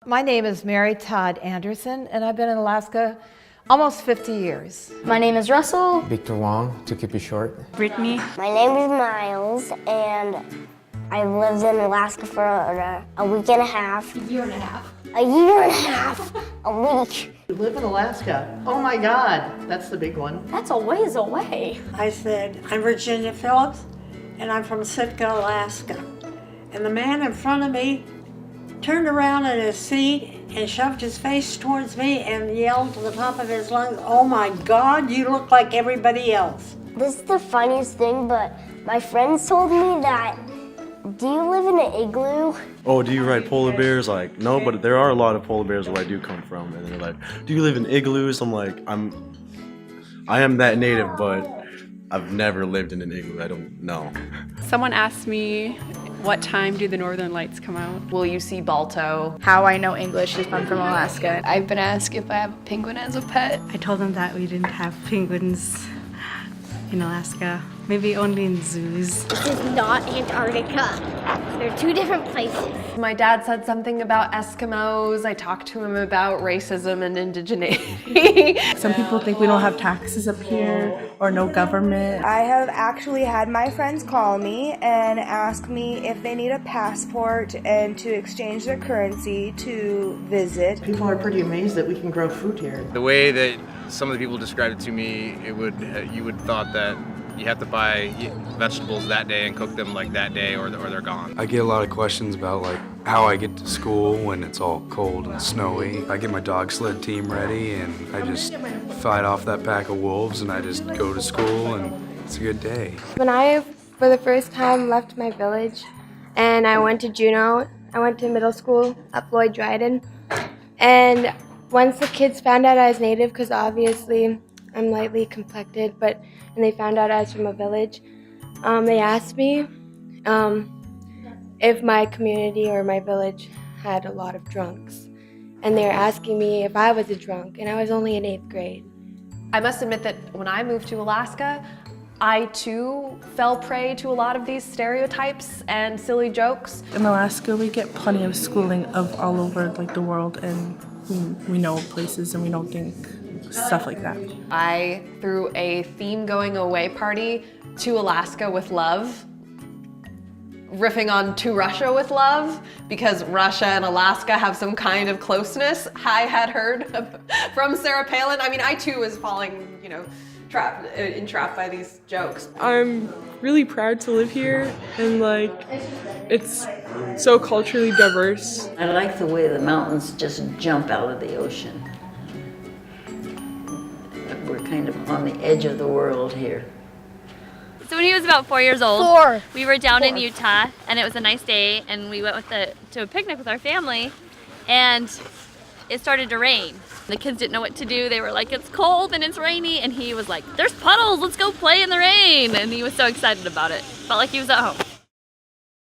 My name is Mary Todd Anderson, and I've been in Alaska almost 50 years. My name is Russell. Victor Wong, to keep it short. Brittany. My name is Miles, and I've lived in Alaska for a week and a half. A year and a half. A year and a half. A week. You live in Alaska. Oh my God, that's the big one. That's a ways away. I said, I'm Virginia Phillips, and I'm from Sitka, Alaska. And the man in front of me turned around in his seat and shoved his face towards me and yelled to the top of his lungs, "Oh my God, you look like everybody else." This is the funniest thing, but my friends told me that, do you live in an igloo? Oh, do you ride polar bears? Like, no, but there are a lot of polar bears where I do come from. And they're like, do you live in igloos? I'm like, I am that native, but I've never lived in an igloo. I don't know. Someone asked me, what time do the northern lights come out? Will you see Balto? How I know English is I'm from Alaska. I've been asked if I have a penguin as a pet. I told them that we didn't have penguins in Alaska. Maybe only in zoos. This is not Antarctica. They're two different places. My dad said something about Eskimos. I talked to him about racism and indigeneity. Some people think we don't have taxes up here or no government. I have actually had my friends call me and ask me if they need a passport and to exchange their currency to visit. People are pretty amazed that we can grow food here. The way that some of the people described it to me, you would thought that you have to buy vegetables that day and cook them like that day or they're gone. I get a lot of questions about like how I get to school when it's all cold and snowy. I get my dog sled team ready and I just fight off that pack of wolves and I just go to school and it's a good day. When I, for the first time, left my village and I went to Juneau, I went to middle school at Floyd Dryden, and once the kids found out I was Native, because obviously I'm lightly complected, and they found out I was from a village, they asked me if my community or my village had a lot of drunks. And they were asking me if I was a drunk, and I was only in 8th grade. I must admit that when I moved to Alaska, I too fell prey to a lot of these stereotypes and silly jokes. In Alaska, we get plenty of schooling of all over like the world, and we know places and we don't think stuff like that. I threw a theme going away party to Alaska with love, riffing on To Russia with Love, because Russia and Alaska have some kind of closeness. I had heard from Sarah Palin. I mean, I too was falling, entrapped by these jokes. I'm really proud to live here, and it's so culturally diverse. I like the way the mountains just jump out of the ocean. We're kind of on the edge of the world here. So when he was about 4 years old, we were down in Utah, and it was a nice day, and we went to a picnic with our family, and it started to rain. The kids didn't know what to do. They were like, it's cold and it's rainy, and he was like, there's puddles, let's go play in the rain. And he was so excited about it. Felt like he was at home.